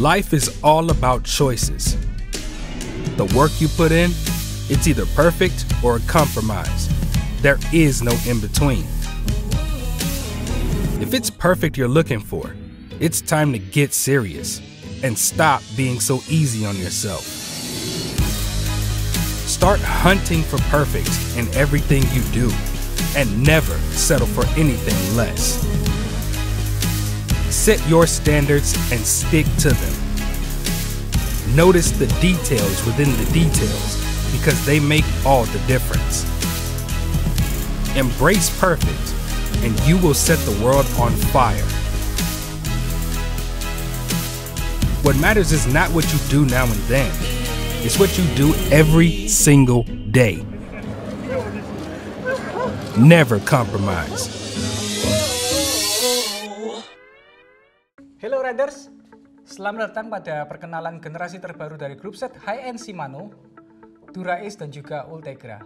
Life is all about choices. The work you put in, it's either perfect or a compromise. There is no in between. If it's perfect you're looking for, it's time to get serious and stop being so easy on yourself. Start hunting for perfect in everything you do and never settle for anything less. Set your standards and stick to them. Notice the details within the details because they make all the difference. Embrace perfect and you will set the world on fire. What matters is not what you do now and then. It's what you do every single day. Never compromise. Hello Riders, selamat datang pada perkenalan generasi terbaru dari grup set high-end Shimano, Dura-Ace dan juga Ultegra.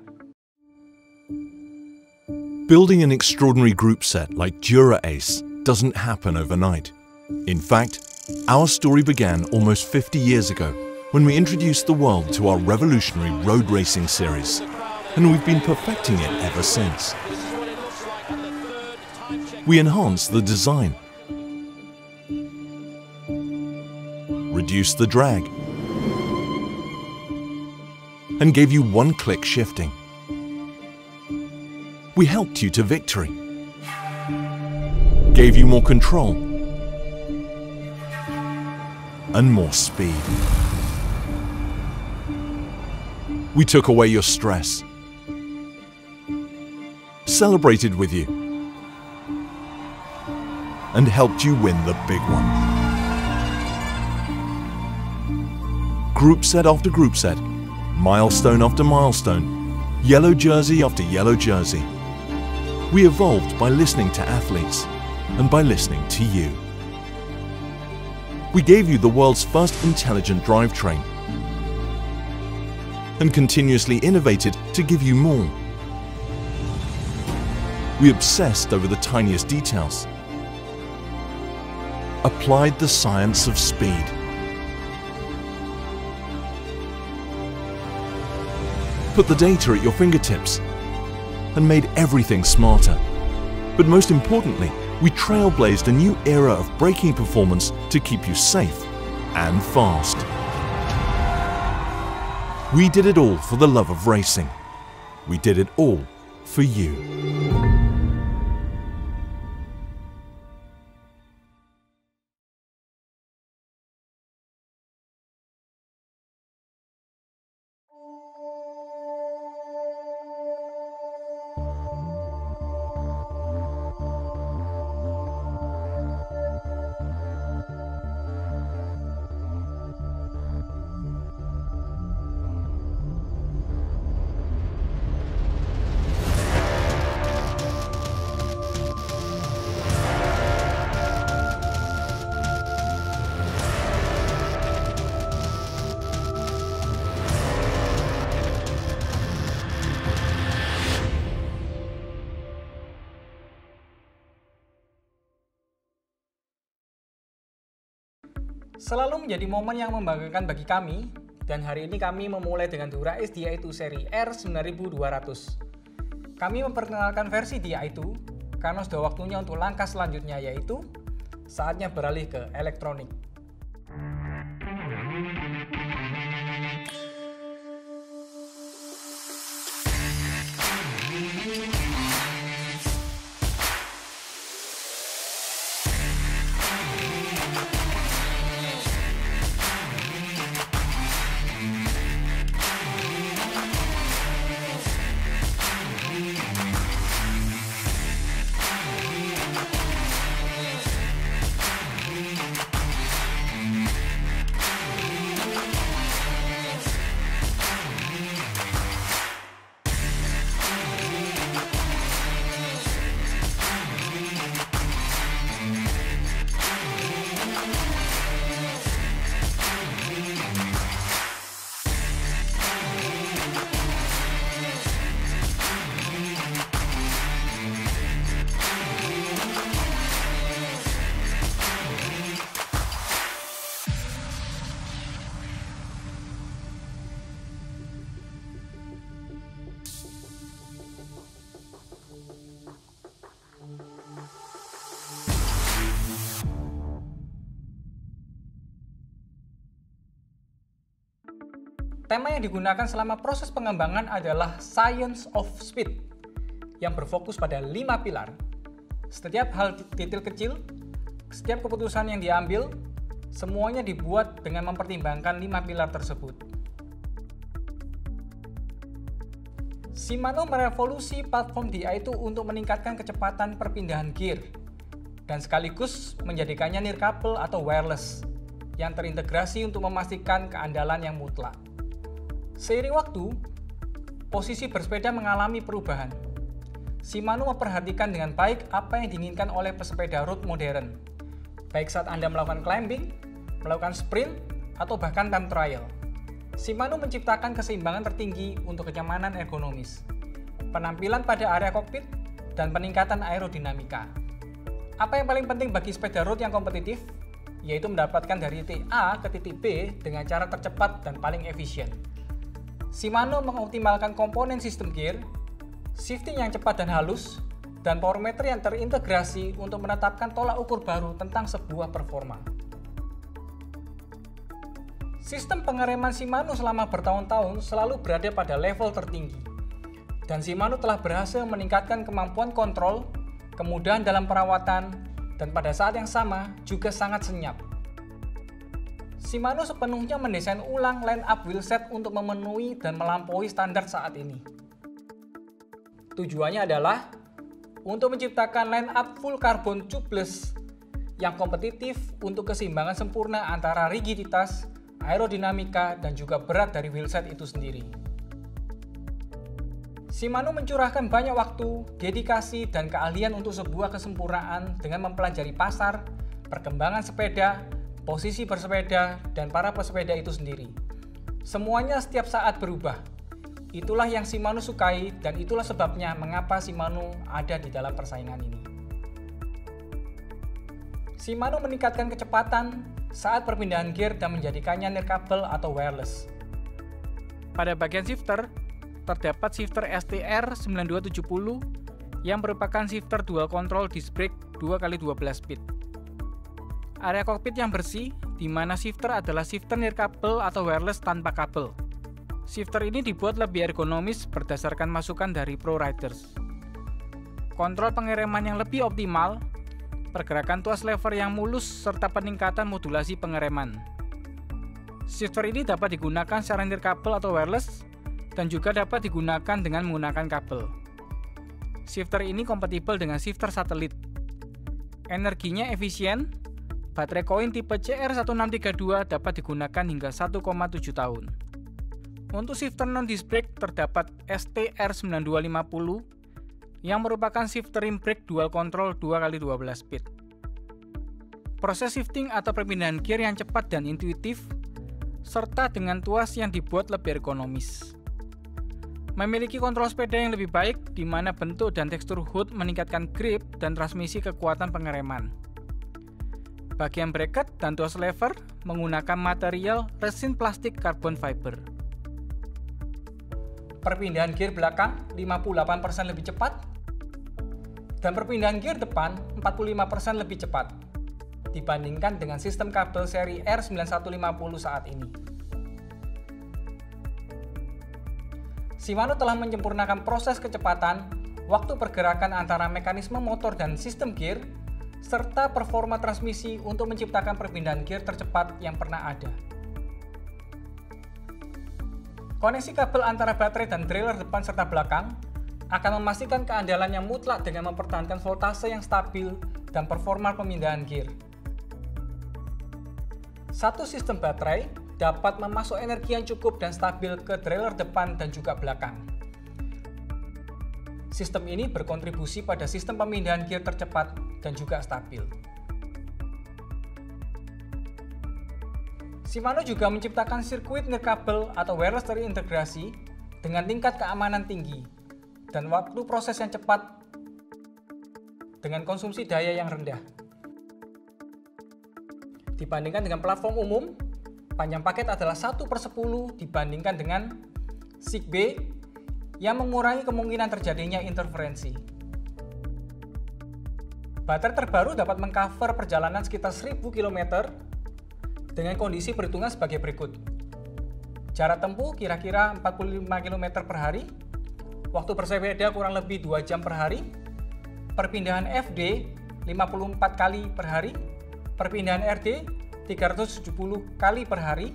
Building an extraordinary group set like Dura-Ace doesn't happen overnight. In fact, our story began almost 50 years ago when we introduced the world to our revolutionary road racing series, and we've been perfecting it ever since. We enhanced the design, reduced the drag, and gave you one-click shifting. We helped you to victory, gave you more control, and more speed. We took away your stress, celebrated with you, and helped you win the big one. Group set after group set, milestone after milestone, yellow jersey after yellow jersey. We evolved by listening to athletes and by listening to you. We gave you the world's first intelligent drivetrain and continuously innovated to give you more. We obsessed over the tiniest details, applied the science of speed, put the data at your fingertips, and made everything smarter. But most importantly, we trailblazed a new era of braking performance to keep you safe and fast. We did it all for the love of racing. We did it all for you. Selalu menjadi momen yang membanggakan bagi kami, dan hari ini kami memulai dengan Dura-Ace Di2 seri R9200. Kami memperkenalkan versi Di2 karena sudah waktunya untuk langkah selanjutnya, yaitu saatnya beralih ke elektronik. Tema yang digunakan selama proses pengembangan adalah Science of Speed, yang berfokus pada 5 pilar. Setiap hal detail kecil, setiap keputusan yang diambil, semuanya dibuat dengan mempertimbangkan 5 pilar tersebut. Shimano merevolusi platform DI2 untuk meningkatkan kecepatan perpindahan gear dan sekaligus menjadikannya nirkabel atau wireless yang terintegrasi untuk memastikan keandalan yang mutlak. Seiring waktu, posisi bersepeda mengalami perubahan. Shimano memperhatikan dengan baik apa yang diinginkan oleh pesepeda road modern, baik saat Anda melakukan climbing, melakukan sprint, atau bahkan time trial. Shimano menciptakan keseimbangan tertinggi untuk kenyamanan ergonomis, penampilan pada area kokpit, dan peningkatan aerodinamika. Apa yang paling penting bagi sepeda road yang kompetitif? Yaitu mendapatkan dari titik A ke titik B dengan cara tercepat dan paling efisien. Shimano mengoptimalkan komponen sistem gear, shifting yang cepat dan halus, dan power meter yang terintegrasi untuk menetapkan tolak ukur baru tentang sebuah performa. Sistem pengereman Shimano selama bertahun-tahun selalu berada pada level tertinggi, dan Shimano telah berhasil meningkatkan kemampuan kontrol, kemudahan dalam perawatan, dan pada saat yang sama juga sangat senyap. Shimano sepenuhnya mendesain ulang line-up wheelset untuk memenuhi dan melampaui standar saat ini. Tujuannya adalah untuk menciptakan line-up full carbon tubeless yang kompetitif untuk keseimbangan sempurna antara rigiditas, aerodinamika, dan juga berat dari wheelset itu sendiri. Shimano mencurahkan banyak waktu, dedikasi, dan keahlian untuk sebuah kesempurnaan dengan mempelajari pasar, perkembangan sepeda, posisi bersepeda, dan para pesepeda itu sendiri. Semuanya setiap saat berubah. Itulah yang Shimano sukai, dan itulah sebabnya mengapa Shimano ada di dalam persaingan ini. Shimano meningkatkan kecepatan saat perpindahan gear dan menjadikannya nirkabel atau wireless. Pada bagian shifter, terdapat shifter STR 9270 yang merupakan shifter dual control disc brake 2x12 speed. Area kokpit yang bersih, di mana shifter adalah shifter nirkabel atau wireless tanpa kabel. Shifter ini dibuat lebih ergonomis berdasarkan masukan dari pro riders. Kontrol pengereman yang lebih optimal, pergerakan tuas lever yang mulus, serta peningkatan modulasi pengereman. Shifter ini dapat digunakan secara nirkabel atau wireless, dan juga dapat digunakan dengan menggunakan kabel. Shifter ini kompatibel dengan shifter satelit. Energinya efisien, baterai koin tipe CR1632 dapat digunakan hingga 1,7 tahun. Untuk shifter non-disc brake terdapat STR9250, yang merupakan shifter rim brake dual control 2x12 speed. Proses shifting atau perpindahan gear yang cepat dan intuitif, serta dengan tuas yang dibuat lebih ergonomis. Memiliki kontrol sepeda yang lebih baik, di mana bentuk dan tekstur hood meningkatkan grip dan transmisi kekuatan pengereman. Bagian bracket dan tuas lever menggunakan material resin plastik carbon fiber. Perpindahan gear belakang 58% lebih cepat, dan perpindahan gear depan 45% lebih cepat dibandingkan dengan sistem kabel seri R9150 saat ini. Shimano telah menyempurnakan proses kecepatan, waktu pergerakan antara mekanisme motor dan sistem gear, serta performa transmisi untuk menciptakan perpindahan gear tercepat yang pernah ada. Koneksi kabel antara baterai dan trailer depan serta belakang akan memastikan keandalan yang mutlak dengan mempertahankan voltase yang stabil dan performa pemindahan gear. Satu sistem baterai dapat memasuk energi yang cukup dan stabil ke trailer depan dan juga belakang. Sistem ini berkontribusi pada sistem pemindahan gear tercepat dan juga stabil. Shimano juga menciptakan sirkuit nirkabel atau wireless terintegrasi dengan tingkat keamanan tinggi dan waktu proses yang cepat dengan konsumsi daya yang rendah. Dibandingkan dengan platform umum, panjang paket adalah 1/10 dibandingkan dengan SIG-B yang mengurangi kemungkinan terjadinya interferensi. Baterai terbaru dapat mengcover perjalanan sekitar 1000 km dengan kondisi perhitungan sebagai berikut. Jarak tempuh kira-kira 45 km per hari. Waktu bersepeda kurang lebih 2 jam per hari. Perpindahan FD 54 kali per hari. Perpindahan RD 370 kali per hari.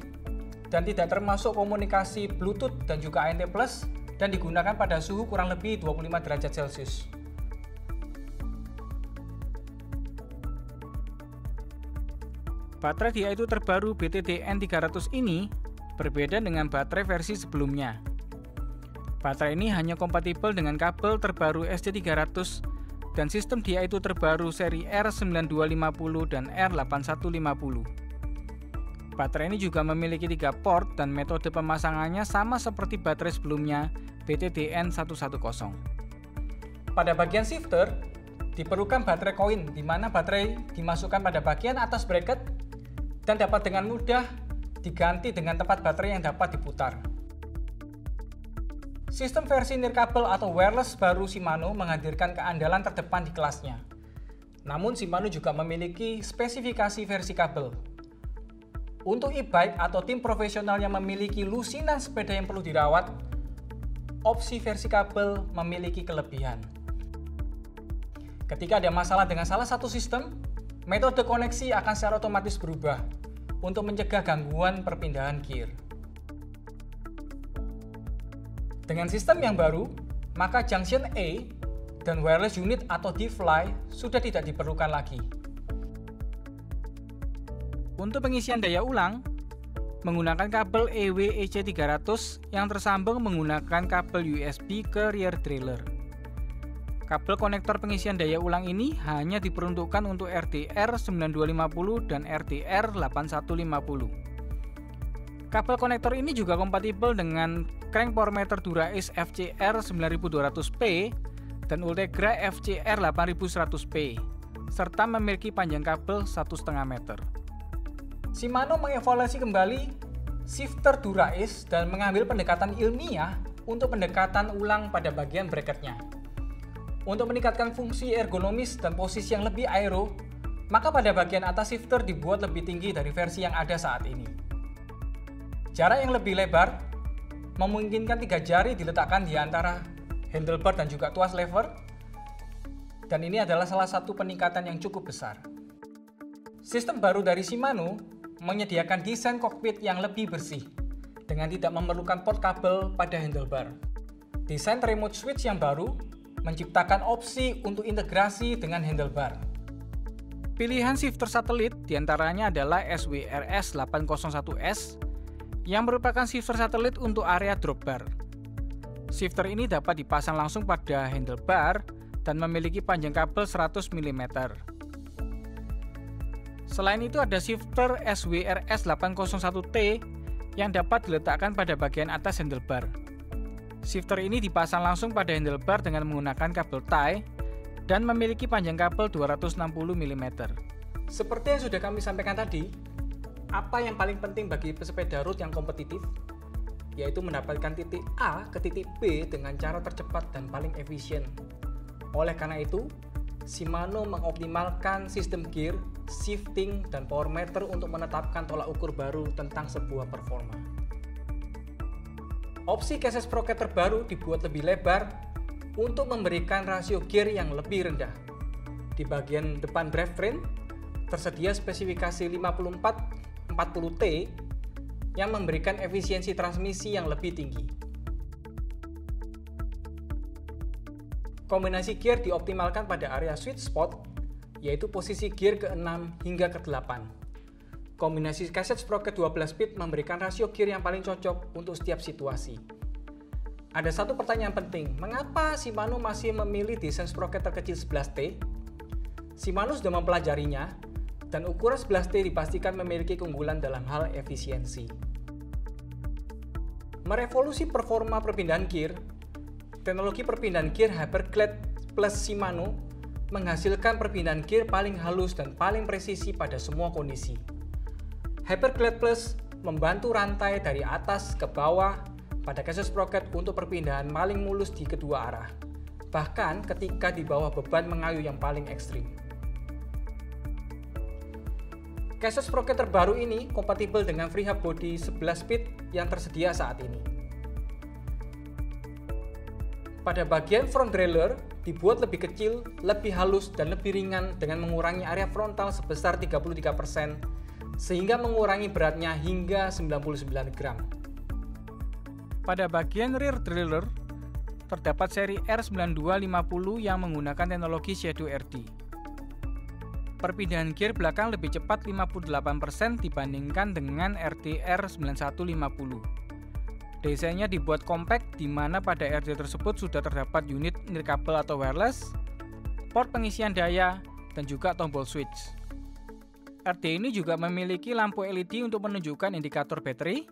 Dan tidak termasuk komunikasi Bluetooth dan juga ANT+, dan digunakan pada suhu kurang lebih 25 derajat Celcius. Baterai Di2 terbaru BTDN300 ini berbeda dengan baterai versi sebelumnya. Baterai ini hanya kompatibel dengan kabel terbaru SD300 dan sistem Di2 terbaru seri R9250 dan R8150. Baterai ini juga memiliki 3 port dan metode pemasangannya sama seperti baterai sebelumnya BTDN110. Pada bagian shifter, diperlukan baterai koin di mana baterai dimasukkan pada bagian atas bracket dan dapat dengan mudah diganti dengan tempat baterai yang dapat diputar. Sistem versi nirkabel atau wireless baru Shimano menghadirkan keandalan terdepan di kelasnya. Namun Shimano juga memiliki spesifikasi versi kabel. Untuk e-bike atau tim profesional yang memiliki lusinan sepeda yang perlu dirawat, opsi versi kabel memiliki kelebihan. Ketika ada masalah dengan salah satu sistem, metode koneksi akan secara otomatis berubah untuk mencegah gangguan perpindahan gear. Dengan sistem yang baru, maka junction A dan wireless unit atau D-Fly sudah tidak diperlukan lagi. Untuk pengisian daya ulang, menggunakan kabel EW-EC300 yang tersambung menggunakan kabel USB ke rear trailer. Kabel konektor pengisian daya ulang ini hanya diperuntukkan untuk RTR9250 dan RTR8150. Kabel konektor ini juga kompatibel dengan crank power meter Dura-Ace FCR9200P dan Ultegra FCR8100P, serta memiliki panjang kabel 1,5 meter. Shimano mengevaluasi kembali shifter Dura-Ace dan mengambil pendekatan ilmiah untuk pendekatan ulang pada bagian bracketnya. Untuk meningkatkan fungsi ergonomis dan posisi yang lebih aero, maka pada bagian atas shifter dibuat lebih tinggi dari versi yang ada saat ini. Jarak yang lebih lebar memungkinkan 3 jari diletakkan di antara handlebar dan juga tuas lever, dan ini adalah salah satu peningkatan yang cukup besar. Sistem baru dari Shimano menyediakan desain kokpit yang lebih bersih dengan tidak memerlukan port kabel pada handlebar. Desain remote switch yang baru menciptakan opsi untuk integrasi dengan handlebar. Pilihan shifter satelit diantaranya adalah SWRS 801S yang merupakan shifter satelit untuk area drop bar. Shifter ini dapat dipasang langsung pada handlebar dan memiliki panjang kabel 100 mm. Selain itu ada shifter SWRS 801T yang dapat diletakkan pada bagian atas handlebar. Shifter ini dipasang langsung pada handlebar dengan menggunakan kabel tie dan memiliki panjang kabel 260 mm. Seperti yang sudah kami sampaikan tadi, apa yang paling penting bagi pesepeda road yang kompetitif? Yaitu mendapatkan titik A ke titik B dengan cara tercepat dan paling efisien. Oleh karena itu, Shimano mengoptimalkan sistem gear, shifting, dan power meter untuk menetapkan tolak ukur baru tentang sebuah performa. Opsi chassis sprocket terbaru dibuat lebih lebar untuk memberikan rasio gear yang lebih rendah. Di bagian depan drivetrain tersedia spesifikasi 5440T yang memberikan efisiensi transmisi yang lebih tinggi. Kombinasi gear dioptimalkan pada area sweet spot, yaitu posisi gear ke-6 hingga ke-8. Kombinasi kaset sprocket 12 speed memberikan rasio gear yang paling cocok untuk setiap situasi. Ada satu pertanyaan penting, mengapa Shimano masih memilih desain sprocket terkecil 11T? Shimano sudah mempelajarinya, dan ukuran 11T dipastikan memiliki keunggulan dalam hal efisiensi. Merevolusi performa perpindahan gear, teknologi perpindahan gear Hyperglide Plus Shimano menghasilkan perpindahan gear paling halus dan paling presisi pada semua kondisi. Hyperglide Plus membantu rantai dari atas ke bawah pada chassis sprocket untuk perpindahan paling mulus di kedua arah, bahkan ketika di bawah beban mengayu yang paling ekstrim. Casus sprocket terbaru ini kompatibel dengan freehub body 11 speed yang tersedia saat ini. Pada bagian front derailleur dibuat lebih kecil, lebih halus, dan lebih ringan dengan mengurangi area frontal sebesar 33%, sehingga mengurangi beratnya hingga 99 gram. Pada bagian rear derailleur, terdapat seri R9250 yang menggunakan teknologi Shadow RD. Perpindahan gear belakang lebih cepat 58% dibandingkan dengan RD R9150. Desainnya dibuat compact, di mana pada RD tersebut sudah terdapat unit nirkabel atau wireless, port pengisian daya, dan juga tombol switch. RD ini juga memiliki lampu LED untuk menunjukkan indikator baterai,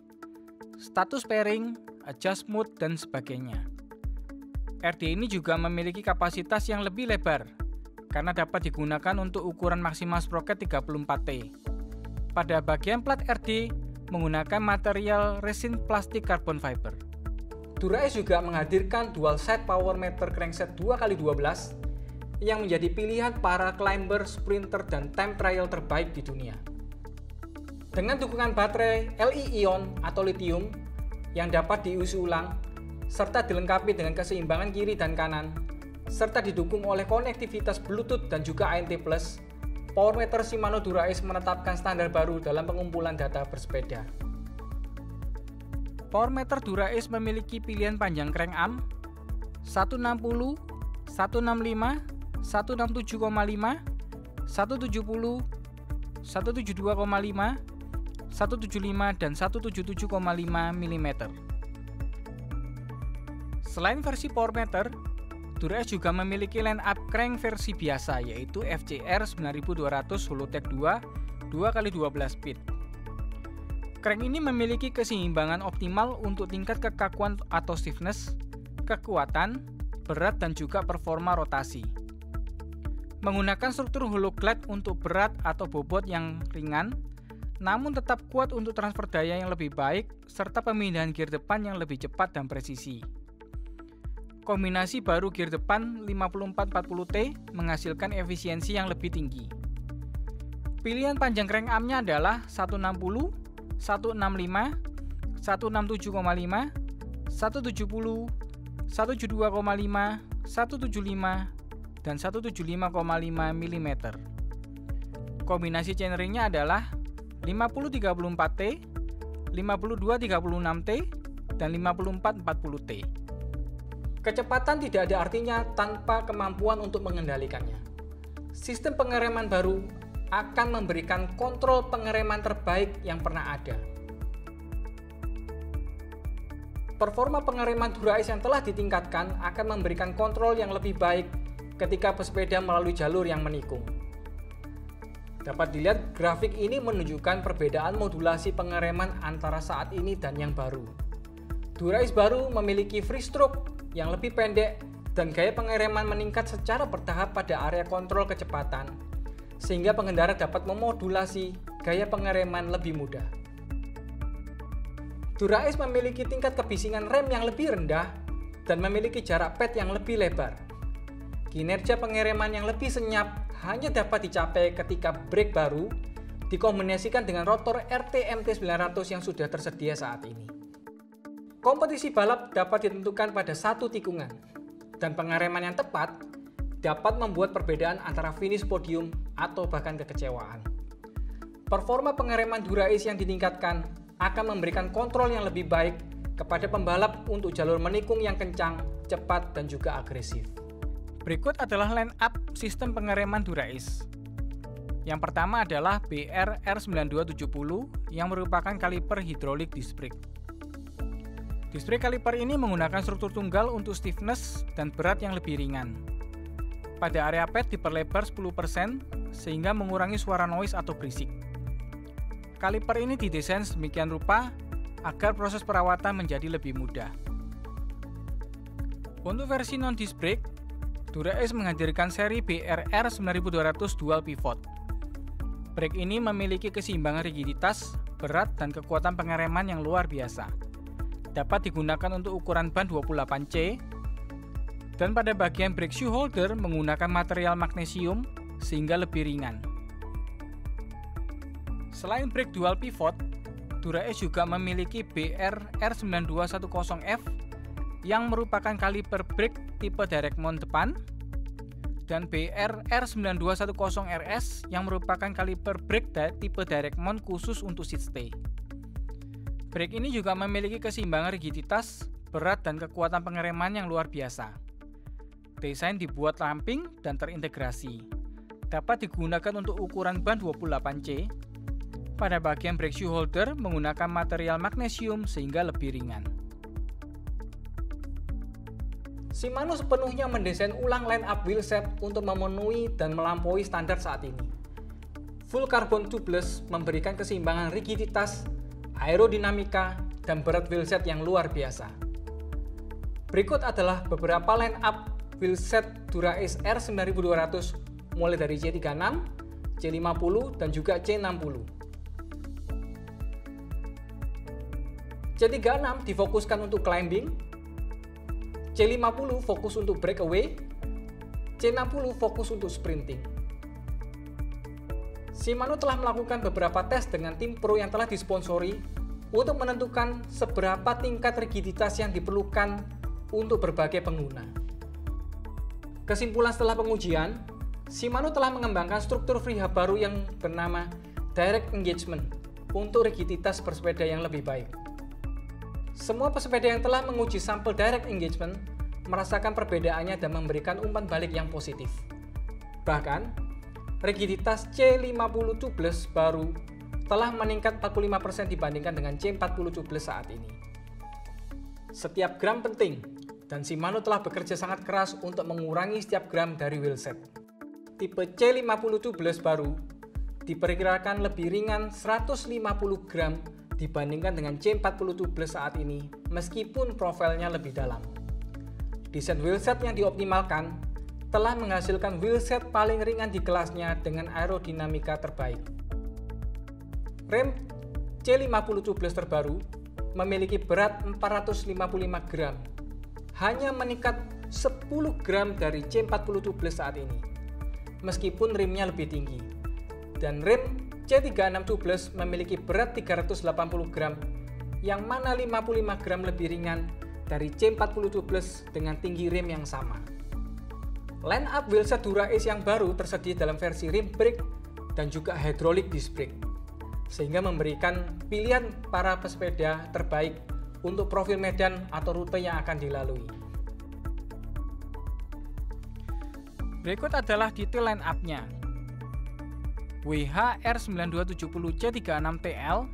status pairing, adjust mode, dan sebagainya. RD ini juga memiliki kapasitas yang lebih lebar, karena dapat digunakan untuk ukuran maksimal sprocket 34T. Pada bagian plat RD, menggunakan material resin plastik carbon fiber. Dura-Ace juga menghadirkan dual side power meter crankset 2x12 yang menjadi pilihan para climber, sprinter, dan time trial terbaik di dunia. Dengan dukungan baterai Li-ion atau lithium yang dapat diisi ulang, serta dilengkapi dengan keseimbangan kiri dan kanan, serta didukung oleh konektivitas Bluetooth dan juga ANT+, power meter Shimano Dura-Ace menetapkan standar baru dalam pengumpulan data bersepeda. Power meter Dura-Ace memiliki pilihan panjang crank arm 160, 165, 167,5, 170, 172,5, 175, dan 177,5 mm. Selain versi power meter, Dura-Ace juga memiliki line up crank versi biasa, yaitu FCR 9200 Holotech 2 2x12 speed. Crank ini memiliki keseimbangan optimal untuk tingkat kekakuan atau stiffness, kekuatan, berat, dan juga performa rotasi. Menggunakan struktur hollow glide untuk berat atau bobot yang ringan, namun tetap kuat untuk transfer daya yang lebih baik, serta pemindahan gear depan yang lebih cepat dan presisi. Kombinasi baru gear depan 5440T menghasilkan efisiensi yang lebih tinggi. Pilihan panjang crank arm-nya adalah 160, 165, 167,5, 170, 172,5, 175, dan 175,5 mm. Kombinasi chaineringnya adalah 5034T, 5236T, dan 5440T. Kecepatan tidak ada artinya tanpa kemampuan untuk mengendalikannya. Sistem pengereman baru akan memberikan kontrol pengereman terbaik yang pernah ada. Performa pengereman Dura-Ace yang telah ditingkatkan akan memberikan kontrol yang lebih baik ketika bersepeda melalui jalur yang menikung. Dapat dilihat grafik ini menunjukkan perbedaan modulasi pengereman antara saat ini dan yang baru. Dura-Ace baru memiliki free stroke yang lebih pendek dan gaya pengereman meningkat secara bertahap pada area kontrol kecepatan, sehingga pengendara dapat memodulasi gaya pengereman lebih mudah. Dura-Ace memiliki tingkat kebisingan rem yang lebih rendah dan memiliki jarak ped yang lebih lebar. Kinerja pengereman yang lebih senyap hanya dapat dicapai ketika brake baru dikombinasikan dengan rotor RT-MT900 yang sudah tersedia saat ini. Kompetisi balap dapat ditentukan pada satu tikungan, dan pengereman yang tepat dapat membuat perbedaan antara finish podium atau bahkan kekecewaan. Performa pengereman Dura-Ace yang ditingkatkan akan memberikan kontrol yang lebih baik kepada pembalap untuk jalur menikung yang kencang, cepat, dan juga agresif. Berikut adalah line up sistem pengereman Dura-Ace. Yang pertama adalah BR R9270 yang merupakan kaliper hidrolik disc brake. Disc brake kaliper ini menggunakan struktur tunggal untuk stiffness dan berat yang lebih ringan. Pada area ped diperlebar 10% sehingga mengurangi suara noise atau berisik. Kaliper ini didesain sedemikian rupa agar proses perawatan menjadi lebih mudah. Untuk versi non-disc brake, Dura-Ace menghadirkan seri BRR 9200 Dual Pivot. Brake ini memiliki keseimbangan rigiditas, berat, dan kekuatan pengereman yang luar biasa. Dapat digunakan untuk ukuran ban 28C, dan pada bagian brake shoe holder menggunakan material magnesium sehingga lebih ringan. Selain brake dual pivot, Dura-Ace juga memiliki BR R9210F yang merupakan kaliper brake tipe direct mount depan, dan BR R9210RS yang merupakan kaliper brake tipe direct mount khusus untuk seat stay. Brake ini juga memiliki keseimbangan rigiditas, berat, dan kekuatan pengereman yang luar biasa. Desain dibuat ramping dan terintegrasi. Dapat digunakan untuk ukuran ban 28C. Pada bagian brake shoe holder menggunakan material magnesium sehingga lebih ringan. Shimano sepenuhnya mendesain ulang line up wheelset untuk memenuhi dan melampaui standar saat ini. Full carbon tubeless memberikan keseimbangan rigiditas, aerodinamika, dan berat wheelset yang luar biasa. Berikut adalah beberapa line up wheelset Dura-Ace R9200 mulai dari C36, C50, dan juga C60. C36 difokuskan untuk climbing, C50 fokus untuk breakaway, C60 fokus untuk sprinting. Shimano telah melakukan beberapa tes dengan tim pro yang telah disponsori untuk menentukan seberapa tingkat rigiditas yang diperlukan untuk berbagai pengguna. Kesimpulan setelah pengujian, Shimano telah mengembangkan struktur free hub baru yang bernama Direct Engagement untuk rigiditas bersepeda yang lebih baik. Semua pesepeda yang telah menguji sampel Direct Engagement merasakan perbedaannya dan memberikan umpan balik yang positif. Bahkan, rigiditas C50 tubeless baru telah meningkat 45% dibandingkan dengan C40 tubeless saat ini. Setiap gram penting, dan Shimano telah bekerja sangat keras untuk mengurangi setiap gram dari wheelset. Tipe C50 tubeless baru diperkirakan lebih ringan 150 gram dibandingkan dengan C40 tubeless saat ini, meskipun profilnya lebih dalam. Desain wheelset yang dioptimalkan telah menghasilkan wheelset paling ringan di kelasnya dengan aerodinamika terbaik. Rem C50 tubeless terbaru memiliki berat 455 gram, hanya meningkat 10 gram dari C40 tubeless saat ini, meskipun rimnya lebih tinggi. Dan rem C36 tubeless memiliki berat 380 gram, yang mana 55 gram lebih ringan dari C40 tubeless dengan tinggi rim yang sama. Line up wheelset Dura-Ace yang baru tersedia dalam versi rim brake dan juga hydraulic disc brake, sehingga memberikan pilihan para pesepeda terbaik untuk profil medan atau rute yang akan dilalui. Berikut adalah detail line up-nya. WH R9270 C36TL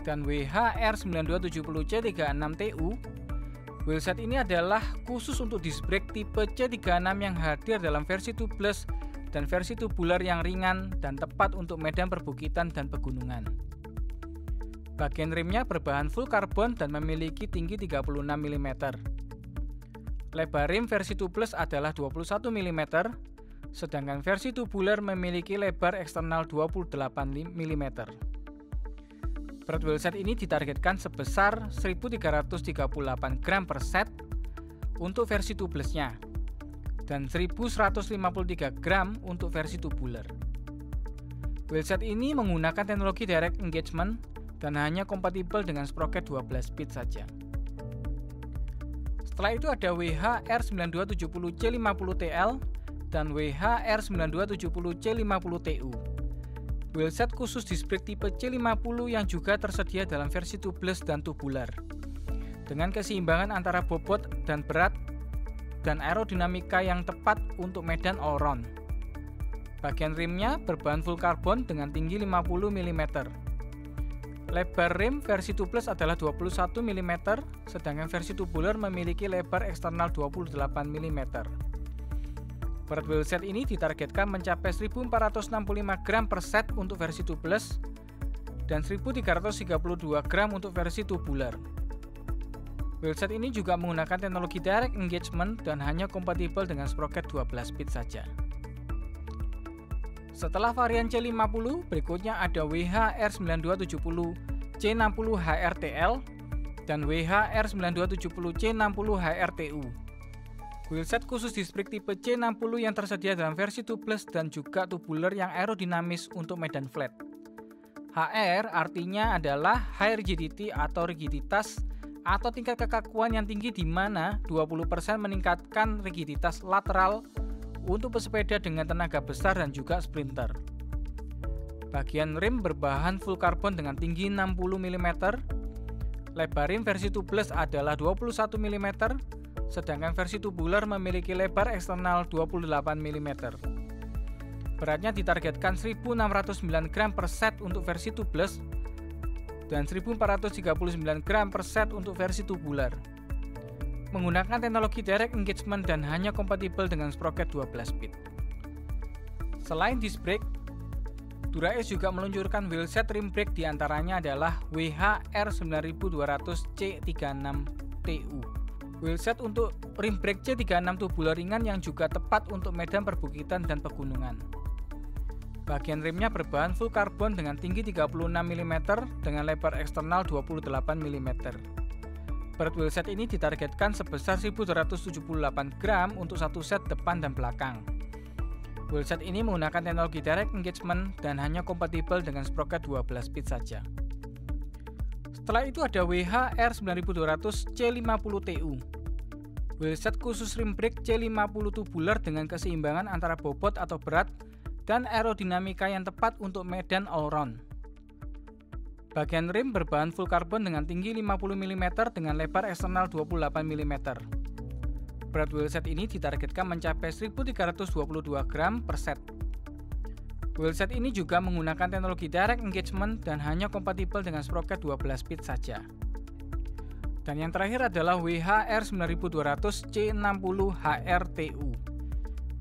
dan WH R9270 C36TU. Wheelset ini adalah khusus untuk disc brake tipe C36 yang hadir dalam versi tubeless dan versi tubular yang ringan dan tepat untuk medan perbukitan dan pegunungan. Bagian rimnya berbahan full karbon dan memiliki tinggi 36 mm. Lebar rim versi tubeless adalah 21 mm, sedangkan versi tubular memiliki lebar eksternal 28 mm. Berat wheelset ini ditargetkan sebesar 1338 gram per set untuk versi tubelessnya dan 1153 gram untuk versi tubular. Wheelset ini menggunakan teknologi direct engagement dan hanya kompatibel dengan sprocket 12 speed saja. Setelah itu ada WH R9270 C50TL dan WH R9270 C50TU. Wheelset khusus disc brake tipe C50 yang juga tersedia dalam versi tubeless dan tubular, dengan keseimbangan antara bobot dan berat dan aerodinamika yang tepat untuk medan all-round. Bagian rimnya berbahan full karbon dengan tinggi 50 mm. Lebar rim versi tubeless adalah 21 mm, sedangkan versi tubular memiliki lebar eksternal 28 mm. Berat wheelset ini ditargetkan mencapai 1465 gram per set untuk versi tubeless dan 1332 gram untuk versi tubular. Wheelset ini juga menggunakan teknologi direct engagement dan hanya kompatibel dengan sprocket 12 speed saja. Setelah varian C50, berikutnya ada WH R9270 C60 HRTL dan WH R9270 C60 HRTU. Wheelset khusus disc brake tipe C60 yang tersedia dalam versi tubeless dan juga tubular yang aerodinamis untuk medan flat. HR artinya adalah high rigidity atau rigiditas atau tingkat kekakuan yang tinggi di mana 20% meningkatkan rigiditas lateral untuk pesepeda dengan tenaga besar dan juga sprinter. Bagian rim berbahan full karbon dengan tinggi 60 mm. Lebar rim versi tubeless adalah 21 mm, sedangkan versi tubular memiliki lebar eksternal 28 mm. Beratnya ditargetkan 1.609 gram per set untuk versi tubeless dan 1.439 gram per set untuk versi tubular. Menggunakan teknologi direct engagement dan hanya kompatibel dengan sprocket 12 speed. Selain disc brake, Dura-Ace juga meluncurkan wheelset rim brake diantaranya adalah WH-R9200C36TU. Wheelset untuk rim brake C36 tubular ringan yang juga tepat untuk medan perbukitan dan pegunungan. Bagian rimnya berbahan full karbon dengan tinggi 36 mm dengan lebar eksternal 28 mm. Berat wheelset ini ditargetkan sebesar 1.278 gram untuk satu set depan dan belakang. Wheelset ini menggunakan teknologi direct engagement dan hanya kompatibel dengan sprocket 12 speed saja. Setelah itu ada WH-R9200C50TU. Wheelset khusus rim brake C50 tubular dengan keseimbangan antara bobot atau berat dan aerodinamika yang tepat untuk medan all-round. Bagian rim berbahan full karbon dengan tinggi 50 mm dengan lebar eksternal 28 mm. Berat wheelset ini ditargetkan mencapai 1.322 gram per set. Wheelset ini juga menggunakan teknologi direct engagement dan hanya kompatibel dengan sprocket 12 speed saja. Dan yang terakhir adalah WH-R9200C60HRTU.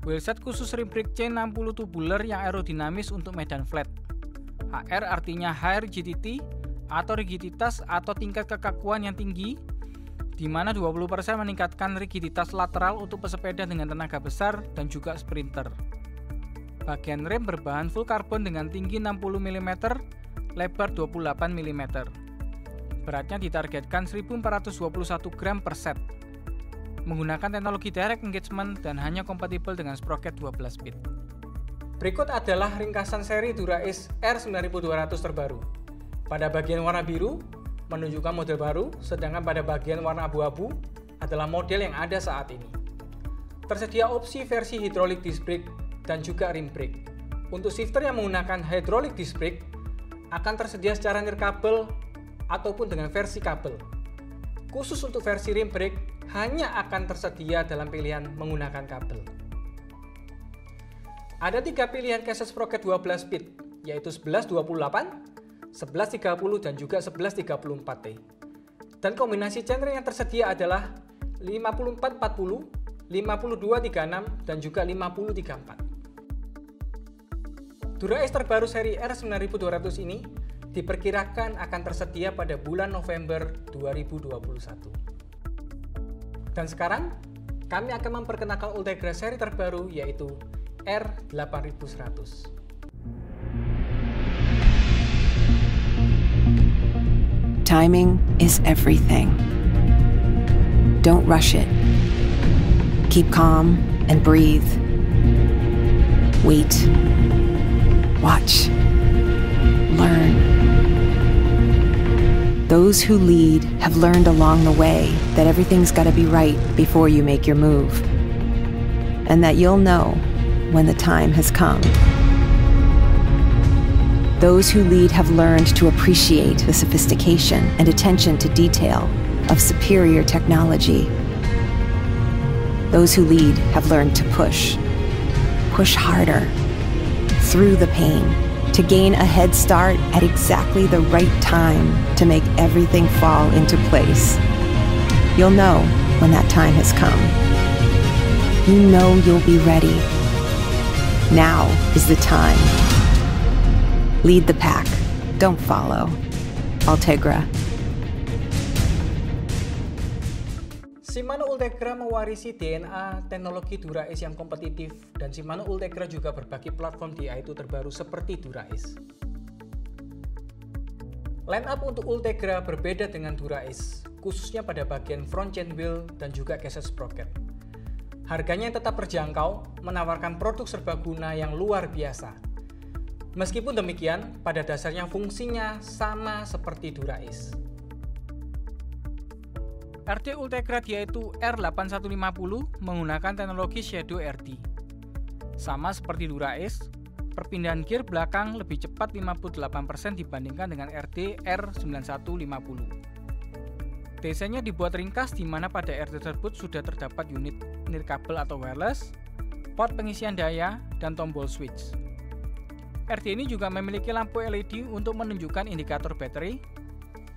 Wheelset khusus rim brake C60 tubular yang aerodinamis untuk medan flat. HR artinya high rigidity atau rigiditas atau tingkat kekakuan yang tinggi, di mana 20% meningkatkan rigiditas lateral untuk pesepeda dengan tenaga besar dan juga sprinter. Bagian rem berbahan full karbon dengan tinggi 60 mm, lebar 28 mm. Beratnya ditargetkan 1.421 gram per set. Menggunakan teknologi direct engagement dan hanya kompatibel dengan sprocket 12 speed. Berikut adalah ringkasan seri Dura-Ace R9200 terbaru. Pada bagian warna biru menunjukkan model baru, sedangkan pada bagian warna abu-abu adalah model yang ada saat ini. Tersedia opsi versi hydraulic disc brake dan juga rim brake. Untuk shifter yang menggunakan hydraulic disc brake akan tersedia secara nirkabel ataupun dengan versi kabel. Khusus untuk versi rim brake hanya akan tersedia dalam pilihan menggunakan kabel. Ada 3 pilihan cassette sprocket 12 speed, yaitu 1128, 1130 dan juga 1134T. Dan kombinasi genre yang tersedia adalah 5440, 5236 dan juga 5034. Dura-Ace terbaru seri R9200 ini diperkirakan akan tersedia pada bulan November 2021. Dan sekarang, kami akan memperkenalkan Ultegra seri terbaru yaitu R8100. Timing is everything. Don't rush it. Keep calm and breathe. Wait. Watch. Learn. Those who lead have learned along the way that everything's got to be right before you make your move, and that you'll know when the time has come. Those who lead have learned to appreciate the sophistication and attention to detail of superior technology. Those who lead have learned to push harder, through the pain, to gain a head start at exactly the right time to make everything fall into place. You'll know when that time has come. You know you'll be ready. Now is the time. Lead the pack, don't follow. Ultegra. Shimano Ultegra mewarisi DNA teknologi Dura-Ace yang kompetitif, dan Shimano Ultegra juga berbagi platform DI2 terbaru seperti Dura-Ace. Line up untuk Ultegra berbeda dengan Dura-Ace, khususnya pada bagian front chain wheel dan juga cassette sprocket. Harganya yang tetap terjangkau, menawarkan produk serbaguna yang luar biasa. Meskipun demikian, pada dasarnya fungsinya sama seperti Dura-Ace. RD Ultegra yaitu R8150 menggunakan teknologi Shadow RD. Sama seperti Dura-Ace, perpindahan gear belakang lebih cepat 58% dibandingkan dengan RD R9150. Desainnya dibuat ringkas di mana pada RD tersebut sudah terdapat unit nirkabel atau wireless, port pengisian daya, dan tombol switch. RD ini juga memiliki lampu LED untuk menunjukkan indikator baterai,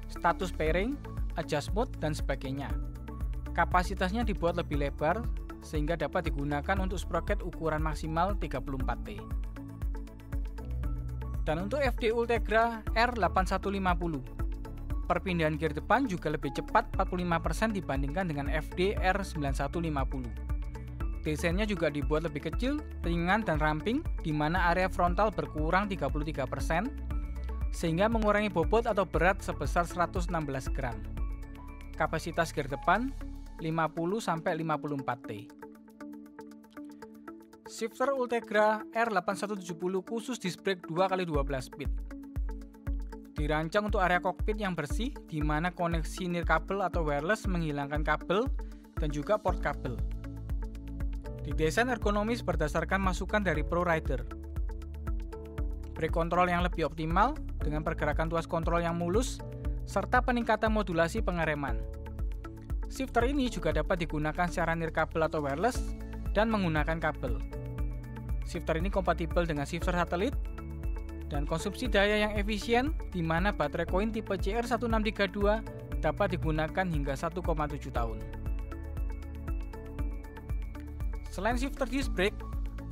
status pairing, adjust mode, dan sebagainya. Kapasitasnya dibuat lebih lebar sehingga dapat digunakan untuk sprocket ukuran maksimal 34T. Dan untuk FD Ultegra R8150, perpindahan gear depan juga lebih cepat 45% dibandingkan dengan FD R9150. Desainnya juga dibuat lebih kecil, ringan, dan ramping, di mana area frontal berkurang 33%, sehingga mengurangi bobot atau berat sebesar 116 gram. Kapasitas gear depan 50-54T. Shifter Ultegra R8170 khusus disc brake 2x12 speed. Dirancang untuk area kokpit yang bersih, di mana koneksi nirkabel atau wireless menghilangkan kabel dan juga port kabel. Didesain ergonomis berdasarkan masukan dari Pro Rider. Brake control yang lebih optimal dengan pergerakan tuas kontrol yang mulus, serta peningkatan modulasi pengereman. Shifter ini juga dapat digunakan secara nirkabel atau wireless dan menggunakan kabel. Shifter ini kompatibel dengan shifter satelit dan konsumsi daya yang efisien, di mana baterai koin tipe CR1632 dapat digunakan hingga 1,7 tahun. Selain shifter disc brake,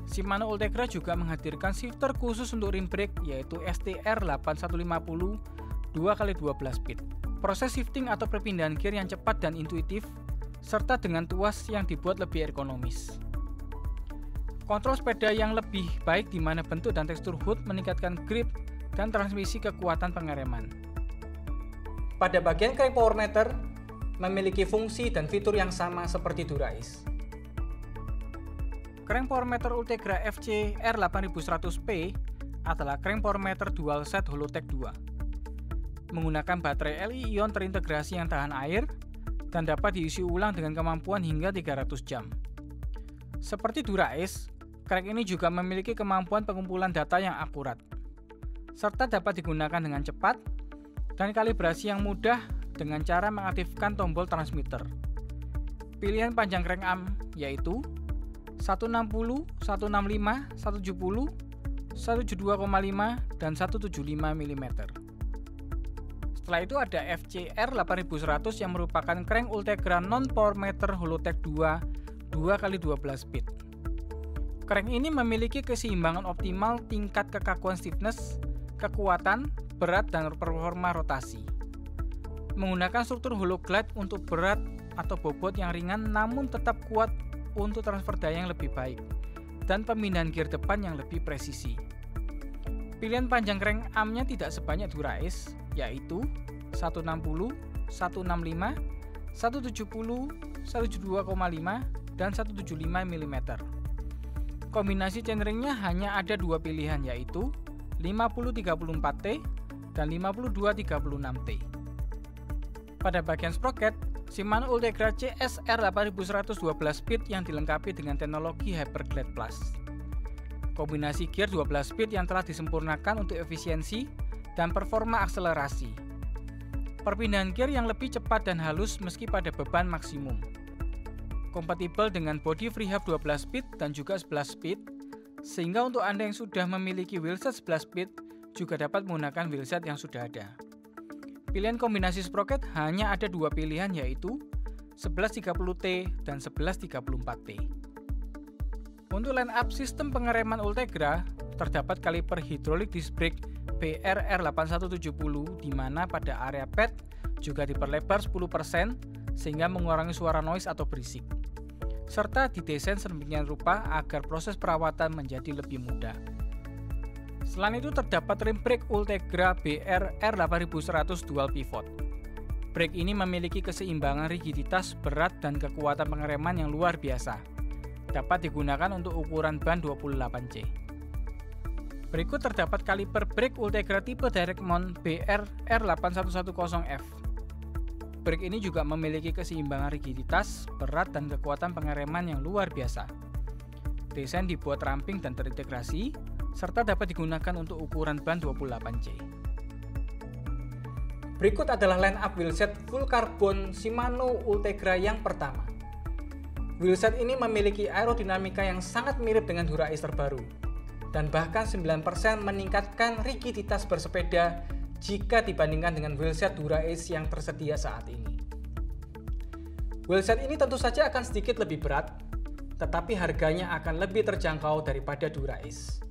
Shimano Ultegra juga menghadirkan shifter khusus untuk rim brake yaitu STR8150 2x12 speed. Proses shifting atau perpindahan gear yang cepat dan intuitif, serta dengan tuas yang dibuat lebih ergonomis. Kontrol sepeda yang lebih baik di mana bentuk dan tekstur hood meningkatkan grip dan transmisi kekuatan pengereman. Pada bagian crank power meter, memiliki fungsi dan fitur yang sama seperti Dura-Ace. Crank power meter Ultegra FC R8100P adalah crank power meter dual set Holotech 2. Menggunakan baterai Li-ion terintegrasi yang tahan air dan dapat diisi ulang dengan kemampuan hingga 300 jam. Seperti Dura-Ace, crank ini juga memiliki kemampuan pengumpulan data yang akurat, serta dapat digunakan dengan cepat dan kalibrasi yang mudah dengan cara mengaktifkan tombol transmitter. Pilihan panjang crank arm yaitu 160, 165, 170, 172,5, dan 175 mm. Setelah itu ada FCR 8100 yang merupakan crank Ultegra non-power meter Holotech 2 2x12 speed. Crank ini memiliki keseimbangan optimal tingkat kekakuan stiffness, kekuatan, berat, dan performa rotasi. Menggunakan struktur hollow glide untuk berat atau bobot yang ringan namun tetap kuat untuk transfer daya yang lebih baik dan pemindahan gear depan yang lebih presisi. Pilihan panjang crank arm-nya tidak sebanyak Dura-Ace, yaitu 160, 165, 170, 172,5, dan 175 mm. Kombinasi chainring-nya hanya ada dua pilihan, yaitu 50-34T dan 52-36T. Pada bagian sprocket, Shimano Ultegra CSR 8112 speed yang dilengkapi dengan teknologi Hyperglide Plus. Kombinasi gear 12 speed yang telah disempurnakan untuk efisiensi dan performa akselerasi. Perpindahan gear yang lebih cepat dan halus meski pada beban maksimum. Kompatibel dengan body freehub 12 speed dan juga 11 speed, sehingga untuk Anda yang sudah memiliki wheelset 11 speed juga dapat menggunakan wheelset yang sudah ada. Pilihan kombinasi sprocket hanya ada dua pilihan, yaitu 1130T dan 1134T. Untuk line up sistem pengereman Ultegra, terdapat kaliper hidrolik disc brake BR-8170 di mana pada area pad juga diperlebar 10% sehingga mengurangi suara noise atau berisik, serta didesain sedemikian rupa agar proses perawatan menjadi lebih mudah. Selain itu terdapat rim brake Ultegra BR-8100 dual pivot. Brake ini memiliki keseimbangan rigiditas, berat, dan kekuatan pengereman yang luar biasa. Dapat digunakan untuk ukuran ban 28C. Berikut terdapat kaliper brake Ultegra tipe direct mount BR R8110F. Brake ini juga memiliki keseimbangan rigiditas, berat, dan kekuatan pengereman yang luar biasa. Desain dibuat ramping dan terintegrasi, serta dapat digunakan untuk ukuran ban 28C. Berikut adalah line up wheelset full carbon Shimano Ultegra yang pertama. Wheelset ini memiliki aerodinamika yang sangat mirip dengan Dura-Ace terbaru, dan bahkan 9% meningkatkan rigiditas bersepeda jika dibandingkan dengan wheelset Dura-Ace yang tersedia saat ini. Wheelset ini tentu saja akan sedikit lebih berat, tetapi harganya akan lebih terjangkau daripada Dura-Ace.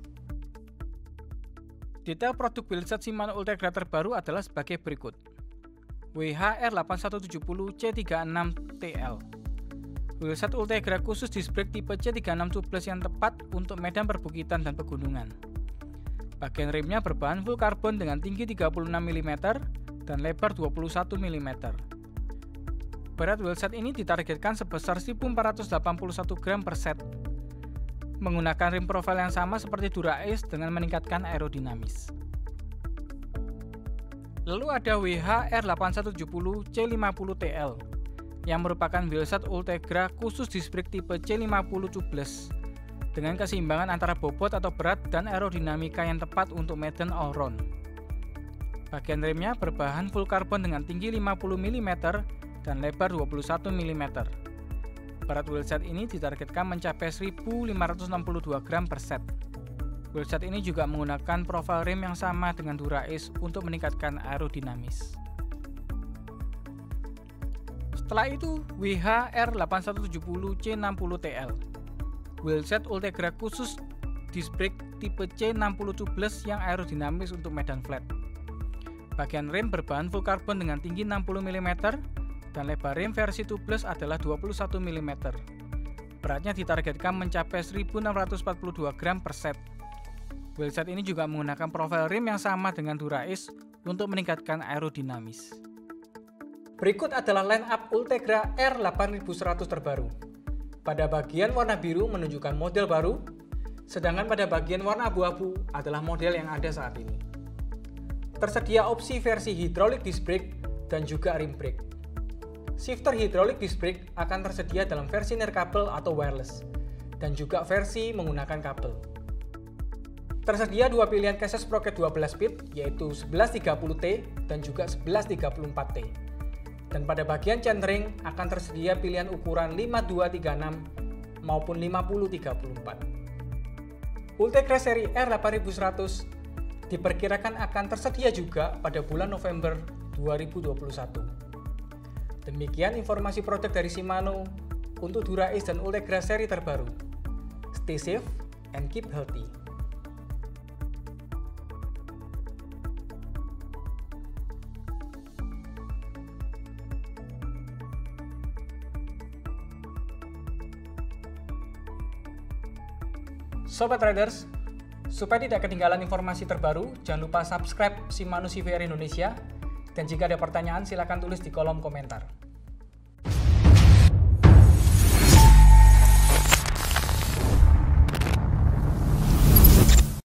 Detail produk wheelset Shimano Ultegra terbaru adalah sebagai berikut. WH-R8170C36TL. Wheelset Ultegra khusus disc brake tipe C36 tubeless yang tepat untuk medan perbukitan dan pegunungan. Bagian remnya berbahan full karbon dengan tinggi 36 mm dan lebar 21 mm. Berat wheelset ini ditargetkan sebesar 1481 gram per set. Menggunakan rim profile yang sama seperti Dura-Ace dengan meningkatkan aerodinamis. Lalu ada WH-R8170C50TL yang merupakan wheelset Ultegra khusus disc brake tipe C50 tubeless dengan keseimbangan antara bobot atau berat dan aerodinamika yang tepat untuk medan all-round. Bagian remnya berbahan full karbon dengan tinggi 50 mm dan lebar 21 mm. Berat wheelset ini ditargetkan mencapai 1562 gram per set. Wheelset ini juga menggunakan profil rim yang sama dengan Dura-Ace untuk meningkatkan aerodinamis. Setelah itu, WH-R8170C60TL. Wheelset Ultegra khusus disc brake tipe C60 tubeless yang aerodinamis untuk medan flat. Bagian rem berbahan full karbon dengan tinggi 60 mm dan lebar rem versi tubeless adalah 21 mm. Beratnya ditargetkan mencapai 1642 gram per set. Wheelset ini juga menggunakan profil rim yang sama dengan Dura-Ace untuk meningkatkan aerodinamis. Berikut adalah line up Ultegra R8100 terbaru. Pada bagian warna biru menunjukkan model baru, sedangkan pada bagian warna abu-abu adalah model yang ada saat ini. Tersedia opsi versi hydraulic disc brake dan juga rim brake. Shifter hydraulic disc brake akan tersedia dalam versi nirkabel atau wireless, dan juga versi menggunakan kabel. Tersedia dua pilihan chassis sprocket 12 speed, yaitu 1130T dan juga 1134T. Dan pada bagian chainring akan tersedia pilihan ukuran 5236 maupun 5034. Ultegra seri R8100 diperkirakan akan tersedia juga pada bulan November 2021. Demikian informasi produk dari Shimano untuk Dura-Ace dan Ultegra seri terbaru. Stay safe and keep healthy. Sobat Riders, supaya tidak ketinggalan informasi terbaru, jangan lupa subscribe Shimano CVR Indonesia, dan jika ada pertanyaan silakan tulis di kolom komentar.